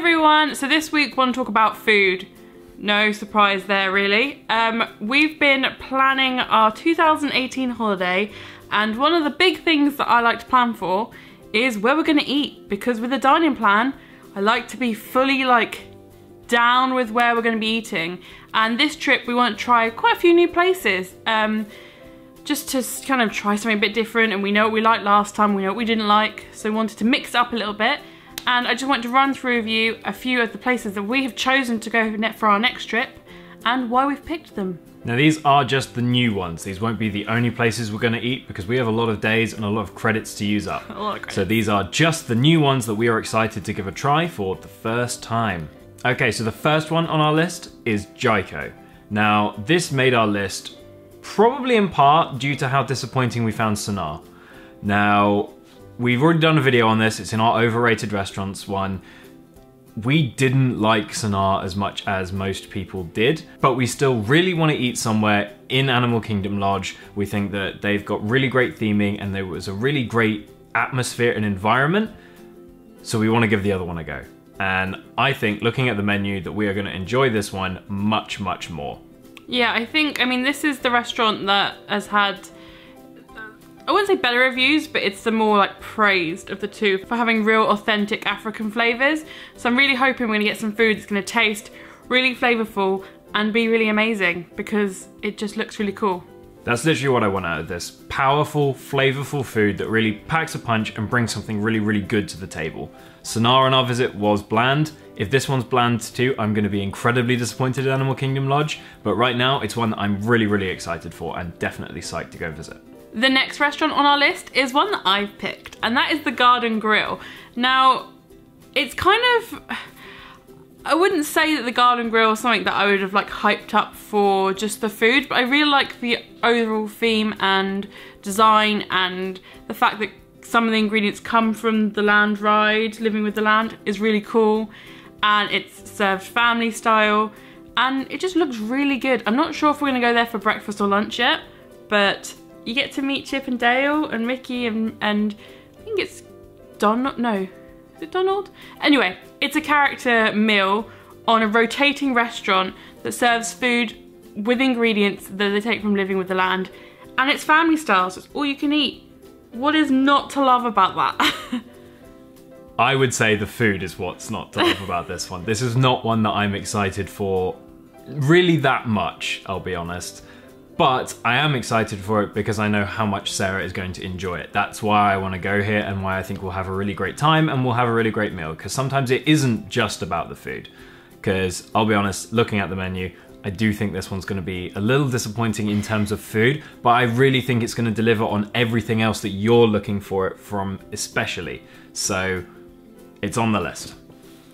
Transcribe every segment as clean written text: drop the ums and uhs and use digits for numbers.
everyone, so this week we want to talk about food. No surprise there really. We've been planning our 2018 holiday, and one of the big things that I like to plan for is where we're going to eat, because with a dining plan I like to be fully down with where we're going to be eating. And this trip we want to try quite a few new places, just to kind of try something a bit different, and we know what we liked last time, we know what we didn't like, so we wanted to mix it up a little bit. And I just want to run through with you a few of the places that we have chosen to go for our next trip and why we've picked them. Now these are just the new ones. These won't be the only places we're going to eat, because we have a lot of days and a lot of credits to use up. A lot of credits. So these are just the new ones that we are excited to give a try for the first time. Okay, so the first one on our list is Jaiko. Now this made our list probably in part due to how disappointing we found Sennar. Now, we've already done a video on this, it's in our overrated restaurants one. We didn't like Sennar as much as most people did, but we still really want to eat somewhere in Animal Kingdom Lodge. We think that they've got really great theming and there was a really great atmosphere and environment, so we want to give the other one a go. And I think, looking at the menu, that we are going to enjoy this one much, much more. Yeah, I mean, this is the restaurant that has had, I wouldn't say better reviews, but it's the more praised of the two for having real authentic African flavours. So I'm really hoping we're gonna get some food that's gonna taste really flavourful and be really amazing, because it just looks really cool. That's literally what I want out of this. Powerful, flavourful food that really packs a punch and brings something really, really good to the table. Sennar on our visit was bland. If this one's bland too, I'm going to be incredibly disappointed at Animal Kingdom Lodge, but right now it's one that I'm really, really excited for and definitely psyched to go visit. The next restaurant on our list is one that I've picked, and that is the Garden Grill. Now, it's kind of, I wouldn't say that the Garden Grill is something that I would have hyped up for just the food, but I really like the overall theme and design, and the fact that some of the ingredients come from the land ride, Living with the Land, is really cool. And it's served family style, and it just looks really good. I'm not sure if we're gonna go there for breakfast or lunch yet, but you get to meet Chip and Dale and Mickey and I think it's Donald, no, is it Donald? Anyway, it's a character meal on a rotating restaurant that serves food with ingredients that they take from Living with the Land, and it's family style, so it's all you can eat. What is not to love about that? I would say the food is what's not to love about this one. This is not one that I'm excited for really that much, I'll be honest. But I am excited for it because I know how much Sarah is going to enjoy it. That's why I want to go here and why I think we'll have a really great time and we'll have a really great meal. Because sometimes it isn't just about the food. Because I'll be honest, looking at the menu, I do think this one's going to be a little disappointing in terms of food, but I really think it's going to deliver on everything else that you're looking for it from especially. So it's on the list.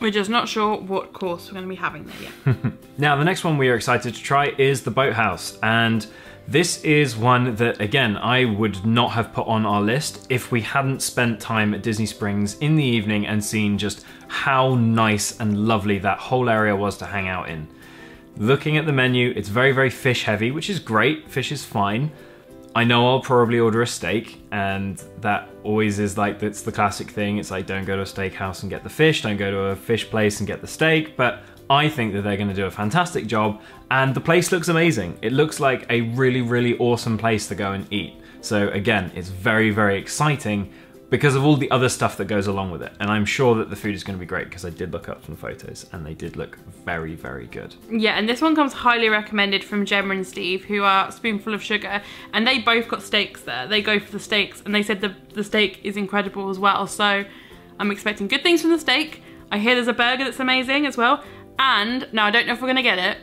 We're just not sure what course we're going to be having there yet. Now, the next one we are excited to try is the Boathouse. And this is one that, again, I would not have put on our list if we hadn't spent time at Disney Springs in the evening and seen just how nice and lovely that whole area was to hang out in. Looking at the menu, it's very, very fish heavy, which is great. Fish is fine. I know I'll probably order a steak, and that always is it's the classic thing. It's don't go to a steakhouse and get the fish, don't go to a fish place and get the steak, but I think that they're going to do a fantastic job, and the place looks amazing. It looks like a really, really awesome place to go and eat. So again, it's very, very exciting because of all the other stuff that goes along with it. And I'm sure that the food is going to be great because I did look up some photos and they did look very, very good. Yeah, and this one comes highly recommended from Gemma and Steve, who are Spoonful of Sugar, and they both got steaks there. They go for the steaks, and they said the steak is incredible as well. So I'm expecting good things from the steak. I hear there's a burger that's amazing as well. And now I don't know if we're going to get it,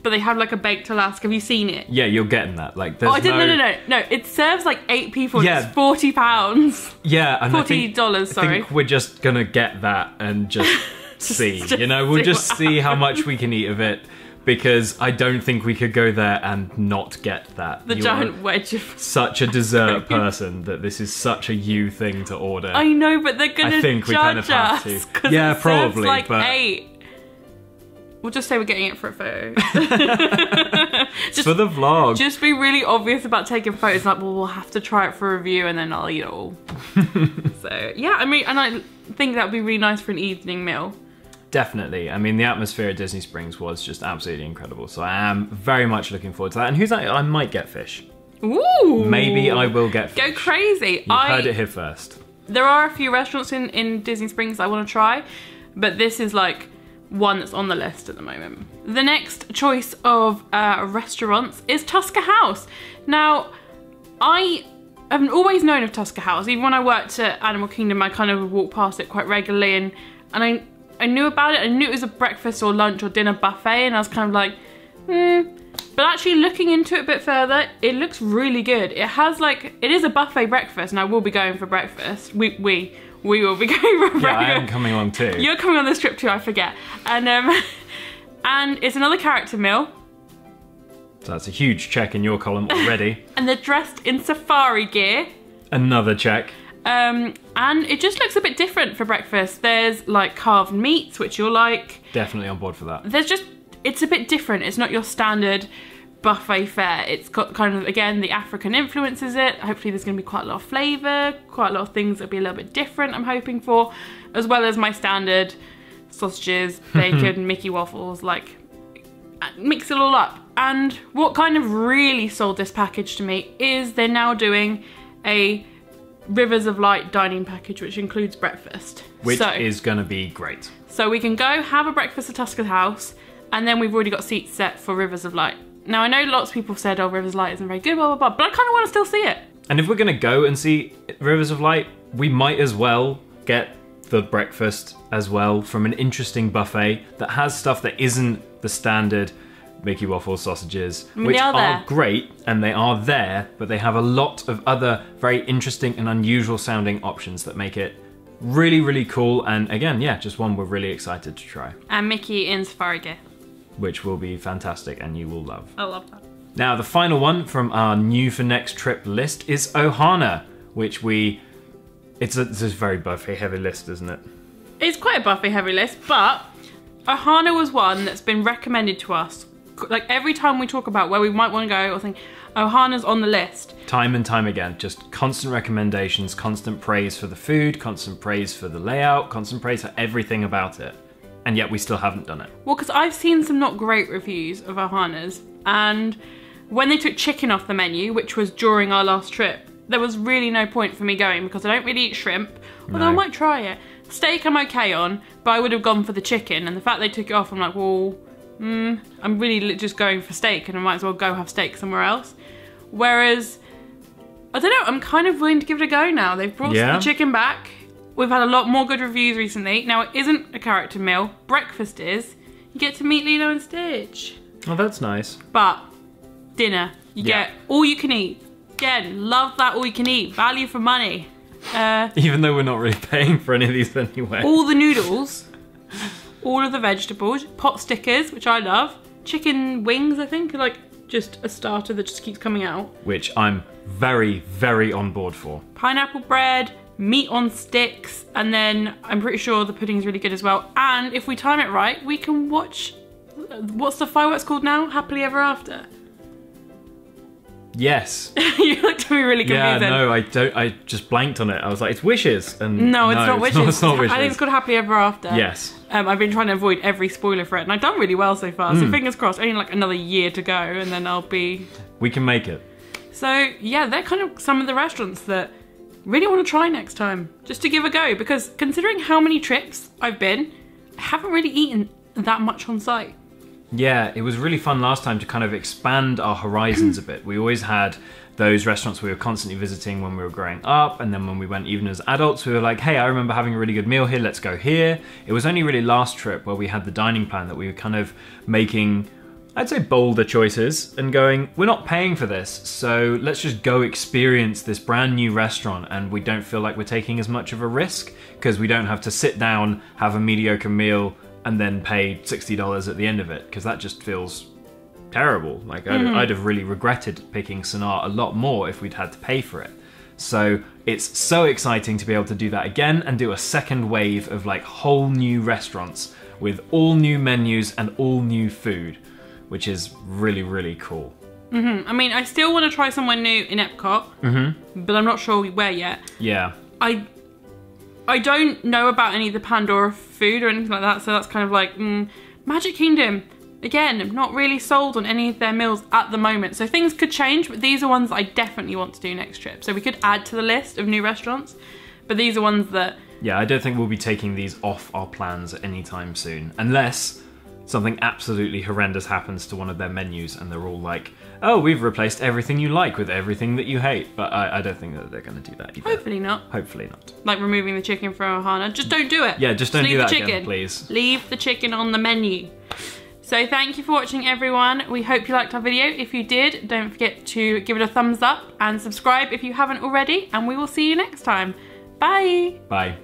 but they have a baked Alaska. Have you seen it? Yeah, you're getting that. Oh, I didn't. No. It serves 8 people. Yeah. It's £40. Yeah, and $40. Sorry. I think we're just gonna get that and just see. We'll just see how much we can eat of it, because I don't think we could go there and not get that. The giant wedge of such a dessert person that this is such a you thing to order. I know, but they're gonna judge us. Yeah, probably. But 8. We'll just say we're getting it for a photo. Just for the vlog. Just be really obvious about taking photos. We'll have to try it for a review and then I'll eat it all. So, yeah, and I think that would be really nice for an evening meal. definitely. I mean, the atmosphere at Disney Springs was just absolutely incredible. So I am very much looking forward to that. And who's that? I might get fish. Ooh! Maybe I will get fish. Go crazy. You've heard it here first. There are a few restaurants in Disney Springs I want to try, but this is like one that's on the list at the moment. The next choice of restaurants is Tusker House. Now, I have always known of Tusker House. Even when I worked at Animal Kingdom, I kind of would walk past it quite regularly, and I knew about it. I knew it was a breakfast or lunch or dinner buffet, and I was kind of like, But actually looking into it a bit further, it looks really good. It has like, it is a buffet breakfast, and I will be going for breakfast. We will be going for breakfast. Yeah, I am coming along too. You're coming on this trip too, I forget. And and it's another character meal. So that's a huge check in your column already. And they're dressed in safari gear. Another check. And it just looks a bit different for breakfast. There's like carved meats, which you'll like. Definitely on board for that. It's a bit different. It's not your standard buffet fare. It's got kind of, again, the African influences it. Hopefully there's going to be quite a lot of flavour, quite a lot of things that'll be a little bit different, I'm hoping for, as well as my standard sausages, bacon, Mickey waffles, like, mix it all up. And what kind of really sold this package to me is they're now doing a Rivers of Light dining package, which includes breakfast. Which is going to be great. So we can go have a breakfast at Tusker House, and then we've already got seats set for Rivers of Light. Now, I know lots of people have said, oh, Rivers of Light isn't very good, blah, blah, blah, but I kind of want to still see it. And if we're going to go and see Rivers of Light, we might as well get the breakfast as well from an interesting buffet that has stuff that isn't the standard Mickey waffle sausages, which are great, and they are there, but they have a lot of other very interesting and unusual sounding options that make it really, really cool. And again, yeah, just one we're really excited to try. And Mickey in safari gear. Which will be fantastic and you will love. I love that. Now, the final one from our new for next trip list is Ohana, which it's a very buffet heavy list, isn't it? It's quite a buffet heavy list, but Ohana was one that's been recommended to us. Like every time we talk about where we might want to go or think, Ohana's on the list. Time and time again, just constant recommendations, constant praise for the food, constant praise for the layout, constant praise for everything about it. And yet we still haven't done it. Well, because I've seen some not great reviews of Ohana's, and when they took chicken off the menu, which was during our last trip, there was really no point for me going because I don't really eat shrimp, although I might try it. Steak I'm okay on, but I would have gone for the chicken, and the fact they took it off, I'm like, well, I'm really just going for steak, and I might as well go have steak somewhere else. Whereas, I don't know, I'm kind of willing to give it a go now. They've brought the chicken back. We've had a lot more good reviews recently. Now, it isn't a character meal. Breakfast is. You get to meet Lilo and Stitch. Oh, that's nice. But dinner, you get all you can eat. Again, love that all you can eat. Value for money. Even though we're not really paying for any of these anyway. All the noodles. All of the vegetables. Pot stickers, which I love. Chicken wings, I think, are like just a starter that just keeps coming out. Which I'm very, very on board for. Pineapple bread. Meat on sticks, and then I'm pretty sure the pudding's really good as well. And if we time it right, we can watch, what's the fireworks called now? Happily Ever After. Yes. You looked at me really confused. Yeah, no, I just blanked on it. I was like, it's Wishes. And no, it's not Wishes. It's not Wishes. I think it's called Happily Ever After. Yes. I've been trying to avoid every spoiler for it, and I've done really well so far. So fingers crossed, only like another year to go, and then I'll be... We can make it. So yeah, they're kind of some of the restaurants that really want to try next time, just to give a go, because considering how many trips I've been, I haven't really eaten that much on site. Yeah, it was really fun last time to kind of expand our horizons a bit. We always had those restaurants we were constantly visiting when we were growing up, and then when we went even as adults, we were like, hey, I remember having a really good meal here, let's go here. It was only really last trip where we had the dining plan that we were kind of making, I'd say, bolder choices and going, we're not paying for this, so let's just go experience this brand new restaurant, and we don't feel like we're taking as much of a risk because we don't have to sit down, have a mediocre meal, and then pay $60 at the end of it, because that just feels terrible. Like, I'd have really regretted picking Sanaa a lot more if we'd had to pay for it. So it's so exciting to be able to do that again and do a second wave of like whole new restaurants with all new menus and all new food, which is really, really cool. I mean, I still want to try somewhere new in Epcot, but I'm not sure where yet. Yeah. I don't know about any of the Pandora food or anything like that, so that's kind of like, Magic Kingdom, again, I'm not really sold on any of their meals at the moment. So things could change, but these are ones that I definitely want to do next trip. So we could add to the list of new restaurants, but these are ones that... Yeah, I don't think we'll be taking these off our plans anytime soon, unless something absolutely horrendous happens to one of their menus and they're all like, oh, we've replaced everything you like with everything that you hate. But I don't think that they're going to do that either. Hopefully not. Hopefully not. Like removing the chicken from Ohana. Just don't do it. Yeah, just don't do leave that the chicken. again, please. Leave the chicken on the menu. So thank you for watching, everyone. We hope you liked our video. If you did, don't forget to give it a thumbs up and subscribe if you haven't already. And we will see you next time. Bye. Bye.